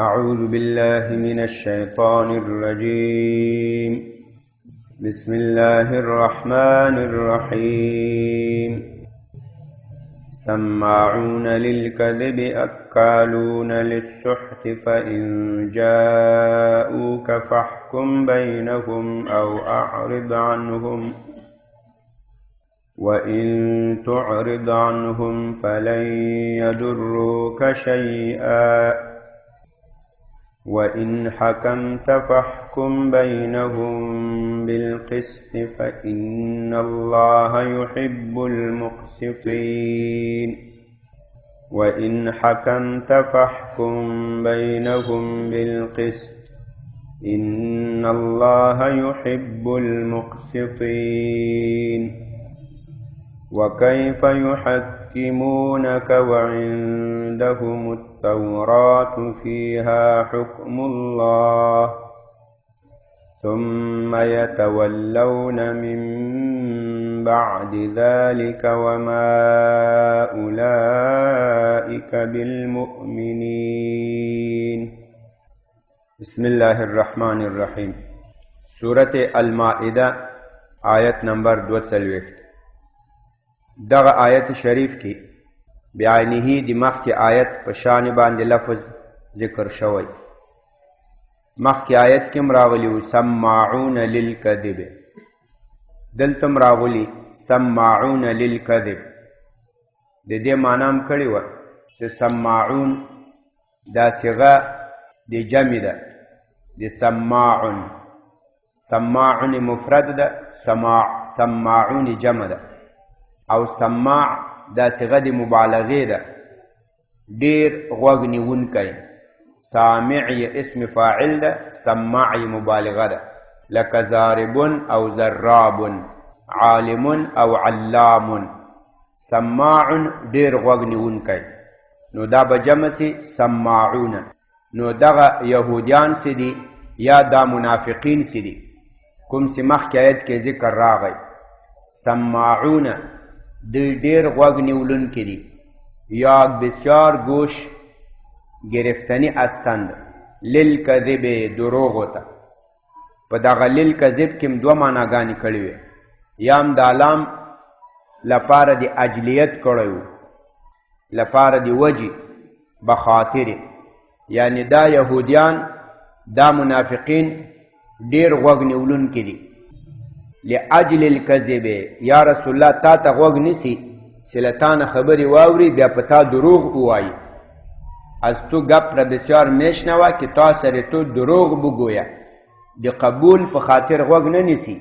أعوذ بالله من الشيطان الرجيم. بسم الله الرحمن الرحيم. سماعون للكذب أكالون للسحت فإن جاءوك فاحكم بينهم أو أعرض عنهم وإن تعرض عنهم فلن يضروك شيئا وإن حكمت فاحكم بينهم بالقسط فإن الله يحب المقسطين. وإن حكمت فاحكم بينهم بالقسط إن الله يحب المقسطين. وكيف يحكمونك وعندهم التوراة فيها حكم الله ثم يتولون من بعد ذلك وما أولئك بالمؤمنين. بسم الله الرحمن الرحيم. سورة المائدة آیت نمبر 2. دغه آیت شریف کی بعینه د مخکې آیت په شان باندې لفظ ذکر شوی. مخکې آیت کې راغلی و سماعون للکذب، دلته راغلی سماعون للکذب. د دې معنی هم کړی و چې سماعون دا صيغه د جمع ده، د سماعون. سماعون مفرد ده، سماعون جمع ده، او سماع دا صيغه د مبالغه ده، ډیر غوږ نیونکی. سامع اسم فاعل ده، سماع مبالغه ده، لکه ضارب او ضراب، عالم او علام. سماع ډیر غوږ نیونکی، نو دا به جمع سي سماعون. نو دغه يهوديان سي دي یا دا منافقین سي دي، کوم سي مخکې آیت کې ذکر راغی. سماعون ډیر غوږ نیولونکي دي یا بسیار گوش گرفتنی هستند. للکذب دروغو ته. په دغه للکذب کې دوه معناګانې کړې وې. یا هم د لام لپاره د اجلیت کړی و، لپاره د وجې بخاطر، یعنی دا یهودیان دا منافقین ډیر غوږ نیولونکي دي. لأجل الكذب یا رسول الله تا ته غوږ نیسي چې له تا نه خبرې واوري بیا په تا دروغ ووایي. از تو گپ را بسیار میشنوه که تا سر تو دروغ بگویه. د قبول په خاطر غوږ نه نیسي،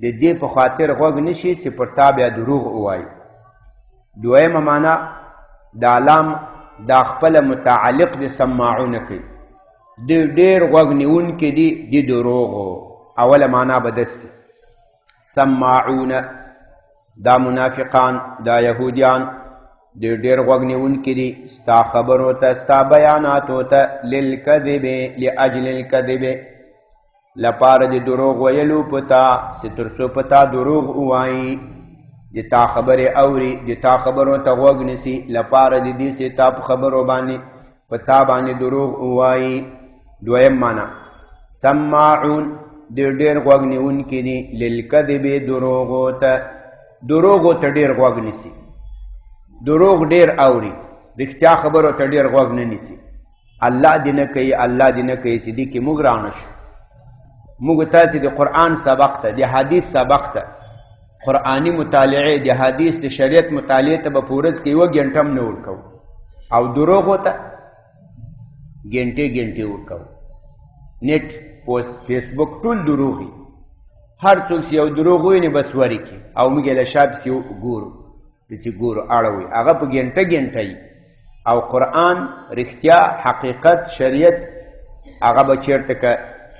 د دې په خاطر غوږ نیسي چې پر تا بیا دروغ ووایي. دویمه معنا د لام دا خپل متعلق د سماعون کوي، د ډیر غوږ نیونکي دي د دروغو. اوله معنا به داسې سماعون دا منافقان دا یهودیان ډیر غوږ نیونکي دي ستا خبرو ته، ستا بیاناتو ته. للکذب لاجل الکذب لپاره د دروغ ویلو پتا، چې تر څو پتا دروغ ووایي، د تا خبرې اوري، د تا خبرو ته غوږ نیسي، لپاره د دې چې تا په خبرو باندې پتا باندې دروغ ووایي. دویم معنا سماعون ډیر غوږ نیونکي دي للکذب دروغو ته. دروغو ته ډیر غوږ نیسي، دروغ ډیر اوري، رښتیا خبرو ته ډیر غوږ نه نیسي. الله دې نه کوي، الله دې نه کوي چې دې کې موږ رانه شو. موږ تاسې د قرآن سبق ته، د حدیث سبق ته، قرآني مطالعې د حدیث د شریعت مطالعې ته به په ورځ کې 1 غنټه هم نه ورکوو، او دروغو ته غنټې غنټې ورکوو. نیټ پوست فیسبوک ټول دروغي، هر څوک چې یو دروغ ویني بس ورکي، او موږ له شا پسې ګورو اړوي، هغه په غنټه غنټه وي. او قرآن رښتیا حقیقت شریعت هغه به چېرته که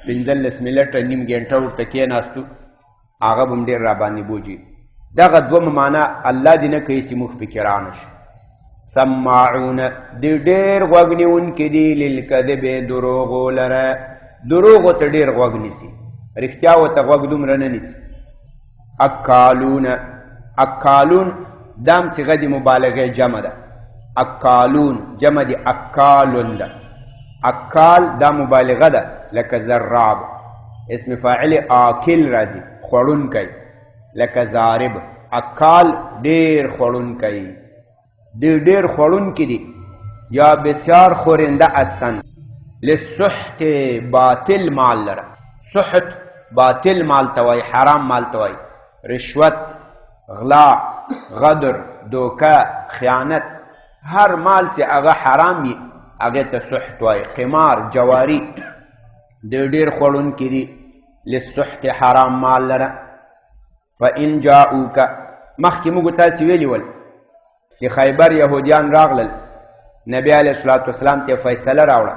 15 منټه نیم غنټه ورته کېناستو هغه به هم ډېر راباندې بوجي. دغه دومه معنا الله دې نه کوي چې موږ پکې رانه شو. سماعون ډېر غوږ نیونکي دي للکذب دروغو لره، دروغو ته ډېر غوږ نیسي، رښتیا ورته غوږ دومره نه نیسي. اکالون، اکالون دام صيغه د مبالغه جمع ده. اکالون جمع د اکالون ده. اکال دا مبالغه ده لکه ضراب، اسم فاعل آکل راځي خوړونکی، لکه ضارب. اکال ډیر خوړونکی، ډیر خوړونکی دي یا بسیار خورنده هستند. للسحت باطل مال لره، سحت باطل مال توای، حرام مال توای، رشوت، غلا، غدر، دوکه، خیانت، هر مال سے هغه حرام وي هغه ته سحت وای. قمار، جواری ډیر خوړونکي دي. للسحت حرام مال لره. فإن جاءوک، مخکې موږ تاسې ویلي ول د خیبر یهودیان راغلل، نبی علیه الصلاة والسلام ته فیصله راوړه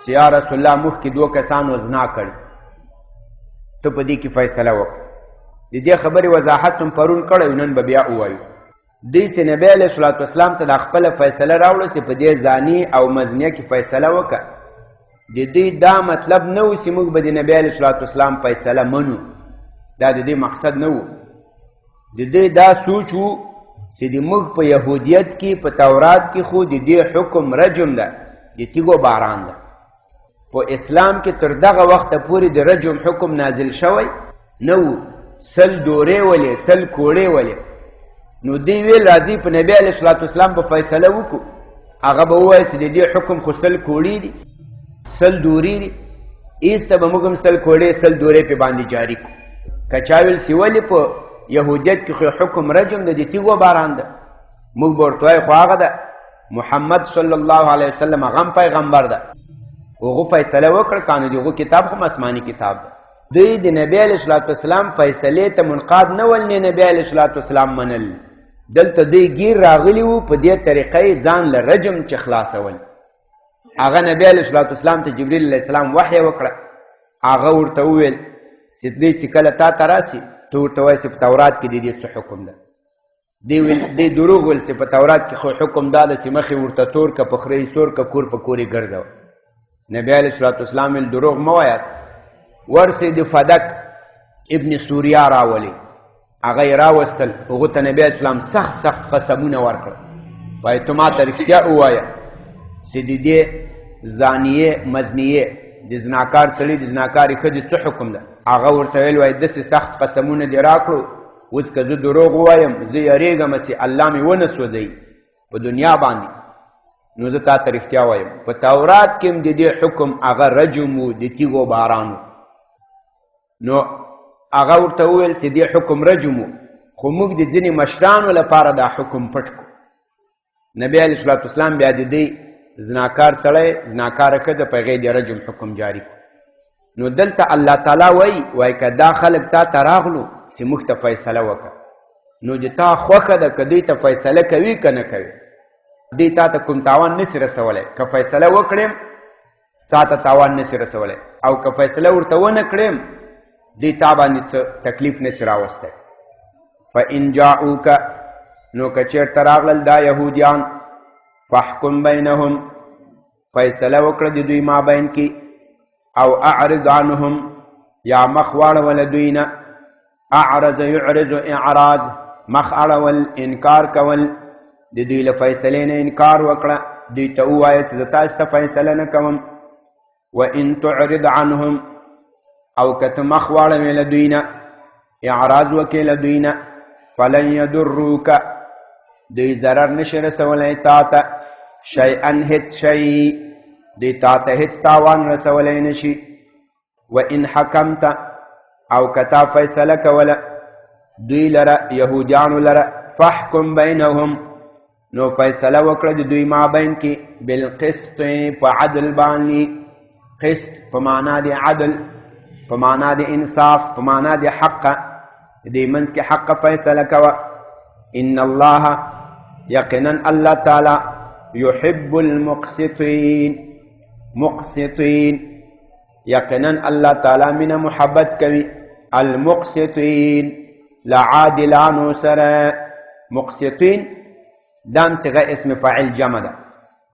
چې یا رسول الله مخکې 2 کسانو زنا کړي، ته په دې کې فیصله وکړه. د دې خبرې وضاحت هم پرون کړی، نن به بیا ووایو. دوی چې نبی علیه الصلاة والسلام ته د خپله فیصله راوړه چې په دې زاني او مزنیه کې فیصله وکړه، د دوی دا مطلب نه و چې موږ به د نبی علیه الصلاة والسلام فیصله منو، دا د دې مقصد نه و. د دوی دا سوچ و چې د موږ په یهودیت کې په تورات کې خو د دې حکم رجم ده، د تیږو باران ده. په اسلام کې تر دغه وخته پورې د رجم حکم نازل شوی نه و. 100 دورې ولې 100 کوړې ولې. نو دوی ویل راځي په نبی علیه الصلاة والسلام په فیصله وکړو، هغه به ووایي چې د دې حکم خو 100 کوړې دي، 100 دورې دي، ایسته به موږ هم 100 کوړې 100 دورې پې باندې جاري کړو. که چا ویل چې ولې په یهودیت کې خو حکم رجم ده، د تیږو باران ده، موږ به ورته وایو خو هغه ده محمد صلی الله علیه وسلم هغه هم پیغمبر ده، هغو فیصله وکړه، کانو د هغو کتاب خو آسماني کتاب ده. دوی د نبی علیه الصلاة والسلام فیصلې ته منقاد نه ول، نه نبی علیه الصلاة والسلام منل. دلته دوی گیر راغلی وو، په دې طریقه ځان له رجم چې خلاصول. هغه نبی علیه الصلاة والسلام ته جبریل علیه السلام وحی وکړه، هغه ورته وویل چې دوی چې کله تا ته راسي ته ورته وایې چې په تورات کې د دې څه حکم ده. دی دروغ ویل چې په تورات کې خو حکم دا ده چې مخې ورته تور که پخری سور که کور په کور یې ګرځوه. نبی علیه الصلاة والسلام ویل دروغ مه وایاست. ورسې د فدک ابن سوریا راولي، هغه یې راوستل، هغو ته نبی علیه السلام سخت سخت قسمونه ورکړه، وایي ته ما ته رښتیا ووایه چې د دې زانیې مزنیې د زناکار سړي د زناکارې ښځې څه حکم ده. هغه ورته ویل وایي داسې سخت قسمونه دې راکړو، اوس که زه دروغ ووایم زه یریږم چې الله مې ونه سوځوي په دنیا باندې، نو زه تا ته رښتیا وایم. په تورات کې هم د دې حکم هغه رجم و، د تیږو باران و. نو هغه ورته وویل چې دې حکم رجم و، خو موږ د ځینې مشرانو لپاره دا حکم پټ کړو. نبی علیه الصلاة والسلام بیا د دې زناکار سړی زناکاره ښځه په هغې د رجم حکم جاري کړو. نو دلته الله تعالی وایي که دا خلک تا ته راغلو چې موږ ته فیصله وکړه، نو د تا خوښه ده که دوی ته فیصله کوي که نه کوي. دوی تا ته کوم تاوان نسي رسولی، که فیصله وکړیم تا ته تاوان نسي رسولی، او که فیصله ورته ونه کړیم دوی تا باندې څه تکلیف نسي راوستی. فإن جاءوک، نو که چېرته راغلل دا یهودیان، فاحکم بینهم، فیصله وکړه د دوی مابین کې، او اعرض عنهم، یا مخ واړوله دوی نه. اعرض یعرض اعراض، مخ اړول انکار کول، د دوی له فیصلې نه انکار وکړه، دوی ته ووایه چې زه تاسو ته فیصله نه کوم. وان تعرض عنهم، او که ته مخ واړوې له دوی نه، اعراض وکړې له دوی نه، فلن یضروک، دوی ضرر نشي رسولی تا ته، شیئا هیڅ شی، دوی تا ته هیڅ تاوان رسولی نشي. وان حکمت، او که تا فیصله کوله دوی لره یهودیانو لره، فاحکم بینهم، نو فیصله وکړه د دوی مابین کې، بالقسط، په عدل باندې. قسط په معنا د عدل، په معنا د انصاف، په معنا د حق، د دې منځ کې حق فیصله کوه. ان الله، یقینا الله تعالی، یحب المقسطین، مقسطین، یقینا الله تعالی مینه محبت کوي، المقسطین، لعادلانو سره. مقسطین دام صيغه اسم فاعل جمع ده،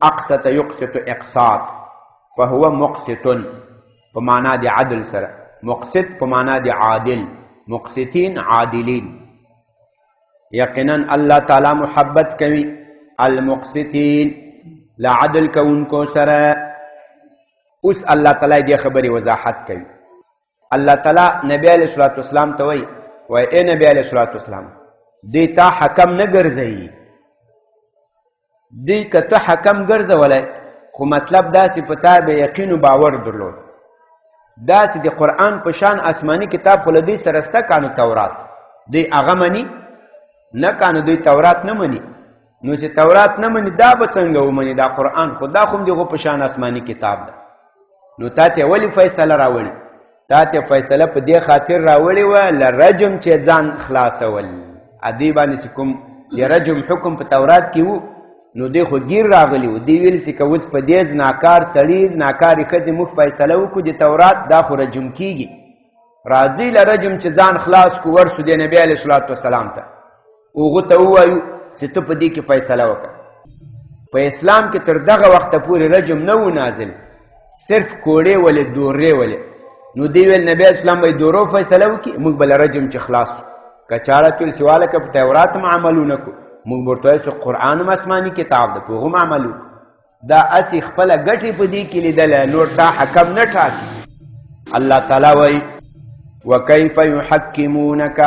اقسط يقسط اقساط، فهو مقسط په معنا د عدل سره، مقسط په معنا د عادل، مقسطین عادلین. یقینا الله تعالی محبت کوي المقسطین، لعدل کوونکو سره. اوس الله تعالی دې خبرې وضاحت کوي. الله تعالی نبی علیه الصلاة والسلام ته وایي ای نبی علیه الصلاة والسلام دې تا حکم نه ګرځوي، دې که ته حکم ګرځولی خو مطلب داسې په تا به یقین و باور درلود، داسې د قرآن په شان آسماني کتاب خو له دوی سره سته کانو تورات، دوی هغه مني نه کانو دوی تورات نه مني، نو چې تورات نه مني دا به څنګه ومني دا قرآن؟ خو دا خو هم دغه په شان آسماني کتاب ده. نو تا ته ولې فیصله راوړي؟ تا ته فیصله په دې خاطر راوړې وه لرجم چې ځان خلاصول، ادی باندې چې کوم د رجم حکم په تورات کې و نو دی خو گیر راغلی و، دی ویل چې که اوس په دې زناکار سړي زناکارې ښځې موږ فیصله وکړو د تورات دا خو رجم کېږي، راځئ له رجم چې ځان خلاص کړو ورسو د نبي علیه الصلاة والسلام ته هغو ته ووایو چې ته په دې کې فیصله وکړه. په اسلام کې تر دغه وخته پورې رجم نه و نازل، صرف کوړې ولې دورې ولې، نو دی ویل نبی اسلام به دورو فیصله وکړي موږ به له رجم چې خلاص که چاړه تل سواله که په تورات هم عملونه کړو موږ ورته وایو چې قرآن هم آسماني کتاب ده په هغو هم عمل وکړو. دا اسې خپله ګټې په دې کې لیدلی، نور دا حکم نه ټاکي. الله تعالی وایي وکیف یحکمونک،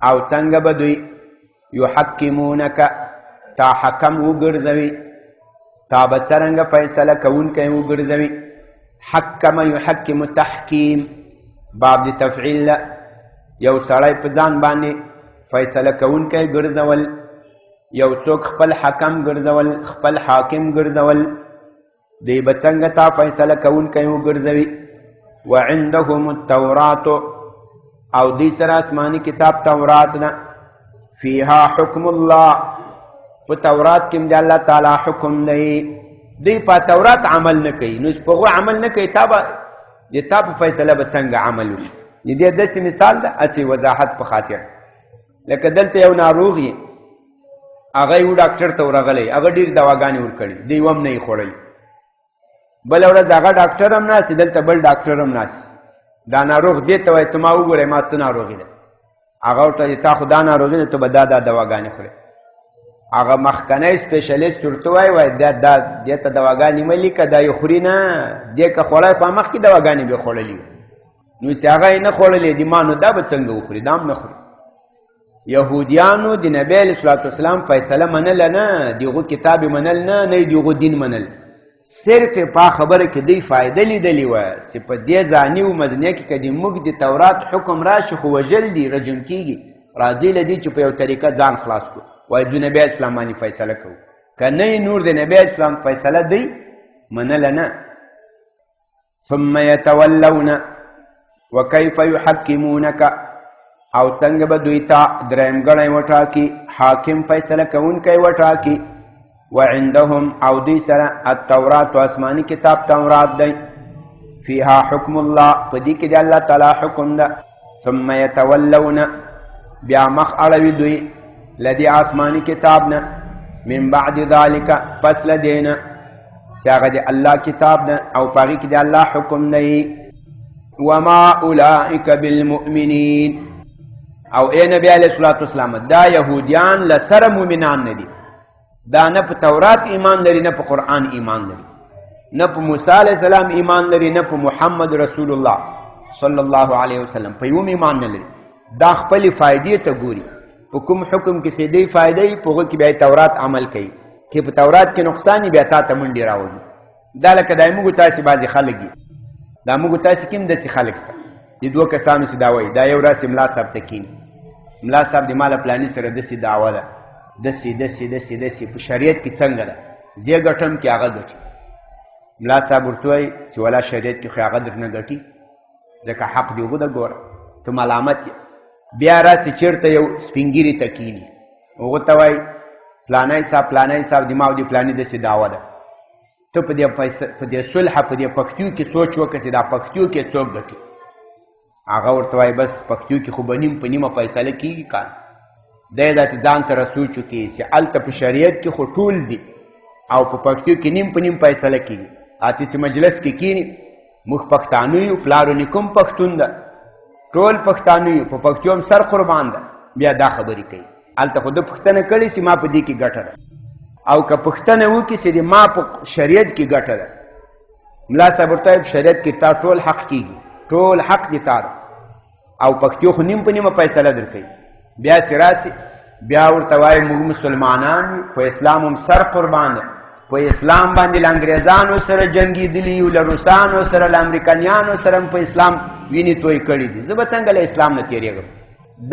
او څنګه به دوی یحکمونک تا حکم وګرځوي، تا به څرنګه فیصله کوونکی وګرځوي. حکم یحکم تحکیم باب د تفعیل ده، یو سړی په ځان باندې فیصله کوونکی ګرځول، یو څوک خپل حکم ګرځول خپل حاکم ګرځول، دی به څنګه تا فیصله کوونکی وګرځوي. وعندهم التورات، او دی سره آسماني کتاب تورات ده، فیها حکم الله، په تورات کې د الله تعالی حکم دی. دی په تورات عمل نه کوي، نو په هغو عمل نه کوي، تا په فیصله به څنګه عمل وکړي؟ د دې داسې مثال ده اسې وضاحت په خاطر، لکه دلته یو ناروغ یې هغه یو ډاکټر ته ورغلی، هغه ډېر دواګانې ورکړي، دی هم نه یې خوړلي. بله ورځ هغه ډاکټر هم ناست، دلته بل ډاکټر هم ناست، دا ناروغ دې ته وایي ته ما وګورئ ما څه ناروغي ده، هغه ورته تا خو دا ناروغي ده ته به دا دواګانې خورې. هغه مخکنی سپیشلیست ورته وایي دې ته دواګانې مه لیکه دا یې خوري نه، دې که خوړی خو مخکې دواګانې به یې خوړلي وي، نو چې هغه یې نه خوړلې دي ما نو دا به څنګه وخوري؟ دا هم نه خوري. یهودیانو د نبی علیه الصلاة والسلام فیصله منله نه، د هغو کتاب منل نه، نه د هغو دین منل، صرف په خبره کې دوی فایده لیدلې وه چې په دې ځاني و مزنیه کې که د موږ د تورات حکم راشي خو وژل دي رجم کېږي، راځئ له دې چې په یو طریقه ځان خلاص کړو، وایي ځو نبی اسلام باندې فیصله کوو، که نه نور د نبی اسلام فیصله دوی منله نه. ثم یتولون وکیف یحکمونک، او څنګه به دوی ته درېمګړی وټاکي، حاکم فیصله کوونکی وټاکي. وعندهم، او دوی سره التورات آسماني کتاب تورات دی، فیها حکم الله، په دې کې د الله تعالی حکم ده. ثم یتولون، بیا مخ اړوي دوی له دې آسماني کتاب نه، من بعد ذلک، پس له دې نه چې هغه د الله کتاب ده او په هغې کې د الله حکم دی. وما اولئک بالمؤمنین، او ای نبی علیه الصلاة والسلام دا یهودیان لسره مؤمنان نه دي، دا نه په تورات ایمان لري نه په قرآن ایمان لري، نه په موسی علیه السلام ایمان لري نه په محمد رسول الله صلی الله علیه وسلم په یوم ایمان نه لري. دا خپلې فایدې ته ګوري، په کوم حکم کې چې دی فایده وي په هغو کې بیا تورات عمل کوي، چې په تورات کې نقصان بیا تا ته منډې راوړي. دا لکه دا موږ تاسې بعضې خلک دي، دا موږ تاسې کې هم داسې خلک شته، د دوه کسانو چې دا وایي، دا یو راسې ملا صاحب ته کښېني، ملا صاحب د ما له پلاني سره داسې دعوه ده، داسې په شریعت کې څنګه ده، زه ګټم کې هغه ګټي. ملا صاحب ورته وایي چې ولا شریعت کې خو هغه درنه ګټي، ځکه حق دی هغو ده، ګوره ته ملامت یې. بیا راسې چېرته یو سپین ږیري ته کښېني، هغو ته وایي پلانی صاحب د ما او د پلاني داسې دعوه ده، ته په دې صلح په دې پښتیو کې سوچ وکړه چې دا پښتیو کې څوک ګټي. هغه ورته وایي بس پښتیو کې خو به نیم په نیمه فیصله کېږي که دی دا ځان سره سوچ وکړي چې هلته په شریعت کې خو ټول ځي او په پښتیو کې نیم په نیم فیصله کېږي. اتې چې مجلس کې کښېني موږ پښتانه یو، پلارو نیکه هم پښتون ده، ټول پښتانه یو، په پښتیو هم سر قربان ده، بیا دا خبرې کوي. هلته خو ده پوښتنه کړې چې ما په دې کې ګټه ده، او که پوښتنه وکړي چې د ما په شریعت کې ګټه ده، ملا صاحب ورته وایي شریعت کې تا ټول حق کېږي، ټول حق دي تا او پښتو خو نیم په نیمه فیصله درکوي. بیا چې راسي بیا ورته وایي موږ مسلمانان یو، په اسلام هم سر قربان دی، په اسلام باندې له انګریزانو سره جنګېدلي یو، له روسانو سره، له امریکایانو سره هم په اسلام وینې توی کړي دي. زه به څنګه له اسلام نه تېرېږم؟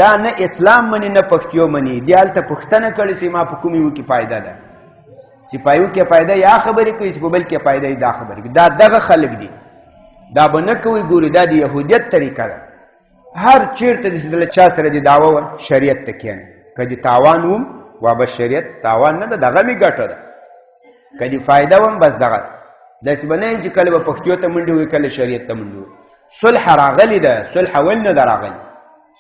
دا نه اسلام مني نه پښتو مني. دی هلته پوښتنه کړې چې ما په کوم یو کې فایده ده، سپایو کې فایده یا خبرې کوي، چې په بل کې فایده دا خبرې کوي. دا دغه خلک دي، دا به نه کوي. ګوري دا د یهودیت طریقه ده. هر چیرته چې د چا سره د دعوه وه شریعت ته کښېنه، که د تاوان وم وابس شریعت تاوان نه ده، دغه مې ګټه ده. که د فایده وم بس دغه داسې به نه چې کله به پښتو ته منډې وي کله شریعت ته منډې وي. صلح راغلې ده، صلح ول نه ده راغلې،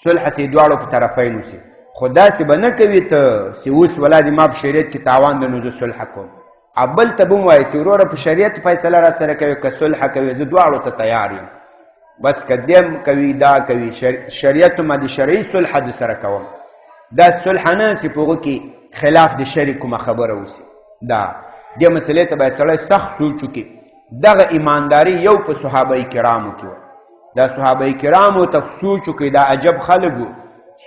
صلح چې دواړو په طرفینو سي. خو داسې به نه کوي ته چې اوس ولا د ما په شریعت کې تاوان ده نو زه صلح کوم. بل ته به م وایي چې وروره په شریعت فیصله را سره کوي که صلح کوي، زه دواړو ته تیار یم. بس که دیم کوي دا کوي شریعت ما د شرعي صلح د سره کوم. دا صلح نه چې په هغو کې خلاف د شرع کومه خبره اوسي. دا دې مسلې ته باید سړی سخت سوچ وکړي. دغه ایمانداري یو په صحابه کرامو کې وه. دا صحابه کرامو ته سوچ وکړي، دا عجب خلک وو.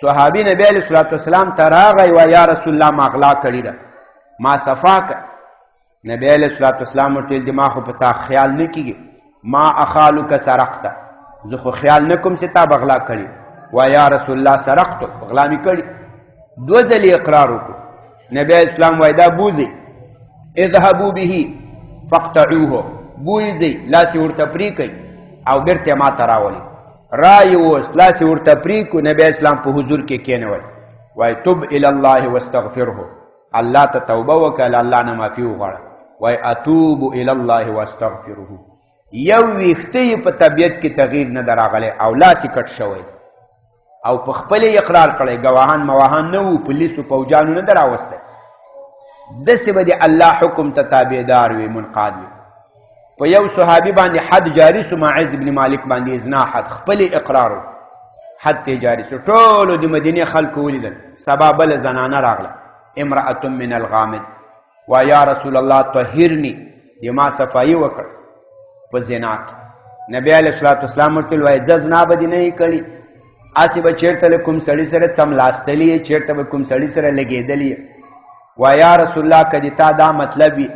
صحابي نبی علیه الصلاة والسلام ته راغی و یا رسول الله ما غلا کړې ده، ما صفا کړه. نبی علیه الصلاة والسلام ورته ویل ما خو په تا خیال نه کېږي، ما اخالک سرقته، زه خو خیال نه کوم چې تا به غلا کړي. و یا رسول الله سرقتو، غلا مې کړي. دو ځلې اقرار وکړو. نبی علیه السلام وایي دا بوځئ، اذهبوا به فاقطعوه، بوځئ لاس یې ورته پرې کړئ او بېرته ما ته راولئ. رای اوس لاس یې ورته پرې کړو. نبی اسلام په حضور کې کېنول، وایي تب الی الله واستغفره، الله ته توبه وکړه، له الله نه معافي وغواړه. وایي اتوب الی الله واستغفره. یو ویښته یې په طبیعت کې تغییر نه ده راغلی او لاس یې کټ شوی او په خپل اقرار کړی. ګواهان مواهان نه وو، پولیسو پوجانو نه ده راوستی. داسې به د الله حکم ته تابعدار وي، منقاد وي. په یو صحابي باندې حد جاري سو، معاذ بن مالک باندې ازنا حد، خپل اقرار حد ته جاري سو. ټولو د مدینې خلکو ولیدل. سبا بله زنانه راغله، امرأة من الغامد، و یا رسول الله طهرني، د ما صفایي وکړ په زنا کې. نبی علیه الصلاة والسلام ورته وایي ځه زنا به دې نه یې کړي، هسې به چېرته له کوم سړي سره څملاستلي یې، چېرته به کوم سړي سره لګېدلي یې. و یا رسول الله که د تا دا مطلب وي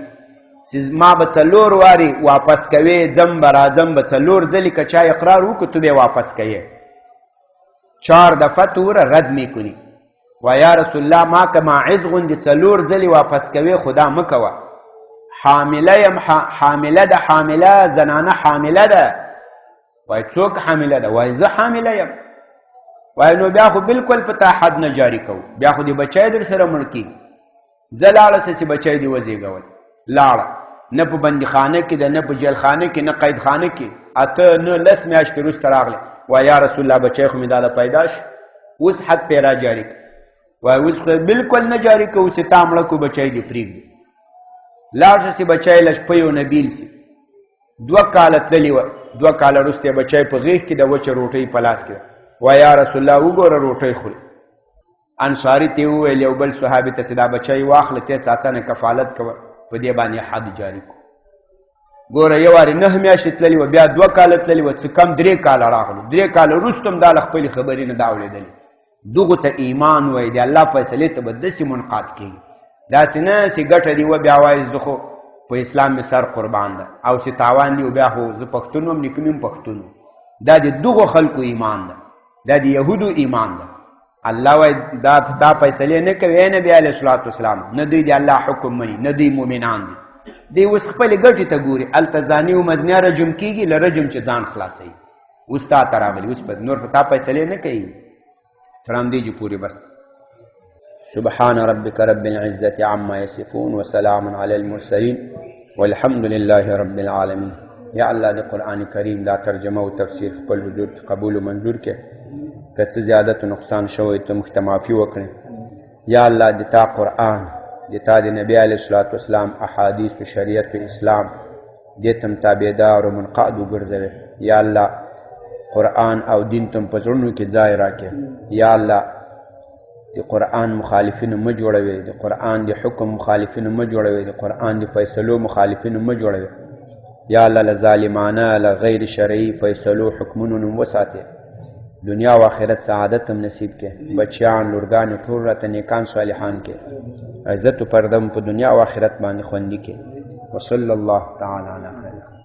چې ما به 4 وارې واپس کوې، ځم به راځم به 4 ځلې که چا اقرار وکړو تو به واپس کوې، 4 دفعه تو رد می کنی. و یا رسول الله ما که ماعز غوندې 4 ځلې واپس کوې خدا مه کوه. حامله یم، حامله ده، حامله زنانه حامله ده. وایي څوک حامله ده؟ وایي زه حامله یم. وایي نو بیا خو بلکل په تا حد نه جاري کوو، بیا خو دې بچی در سره مړ کېږي. زه لاړه چې بچی دې وزېږول، لاړه نه په بندیخانه کې ده، نه په جیلخانه کې، نه قیدخانه کې. اته نه 10 میاشتې وروسته راغلی. وایي یا رسول الله بچی خو مې دا پیدا شو، اوس حد پې را جاري کړه. وایي اوس خو بلکل نه جاري کوو چې تا مړه کو بچی دې پرېږدي. لاړ شه چې بچی له شپیو نه بیل سي. 2 کاله تللي وه، 2 کاله وروسته بچی په غېږ کې د وچه روټۍ په لاس کې ده. وایي یا رسول الله وګوره روټۍ خوري. انصاري ته وویل یو بل صحابي ته چې دا بچی واخله ته ساتنه کفالت کوه، په دې باندې حد جاري کو. ګوره یو وارې 9 میاشتې تللي وه، بیا 2 کاله تللي وه، څه کم 3 کاله راغلو. 3 کاله وروسته هم دا له خپلې خبرې نه دا اورېدلې. دغو ته ایمان وایي، د الله فیصلې ته به داسې منقاد کېږي. داسې نه چې ګټه دي و بیا وایي زه خو په اسلام مې سر قربان ده، او چې تاوان دي و بیا خو زه پښتون وم، نیکه مې هم پښتون وم. دا د دغو خلکو ایمان ده، دا د یهودو ایمان ده. الله وایي دا فیصلې نه کوي. ای نبي علیه الصلاة والسلام نه دوی د الله حکم مني، نه دوی مؤمنان دي. دوی اوس خپلې ګټې ته ګوري. هلته زاني و مزنیه رجم کېږي، له رجم چې ځان خلاصوي. اوس تا ته راغلي، اوس نور په تا فیصلې نه کوي. تر همدې چې پورې بس. سبحان ربك رب العزة عما يصفون وسلام على المرسلين والحمد لله رب العالمين. یا الله د قرآن کریم دا ترجمه او تفسیر خپل حضور قبول و منظور کې، که څه زیادت و نقصان شوی ته موږ ته معافي وکړې. یا الله د تا قرآن، د تا د نبی علیه الصلاة والسلام احادیث و شریعت و اسلام دې ته تابعدار و منقاد وګرځوې. یا الله قرآن او دین ته په زړونو کې ځای راکړې. یا الله د قرآن مخالفینو مه جوړوي، د قرآن د حکم مخالفینو مه جوړوي، د قرآن د فیصلو مخالفینو مه جوړوي. یا الله له ظالمانه له غیر شرعي فیصلو حکمونو نوم وساتې. دنیا او آخرت سعادت هم نصیب کې. بچیان لورګانې ټول راته نیکان صالحان کې. عزت و پردم په دنیا او آخرت باندې خوندي کې. وصلی الله تعالی علی خیر.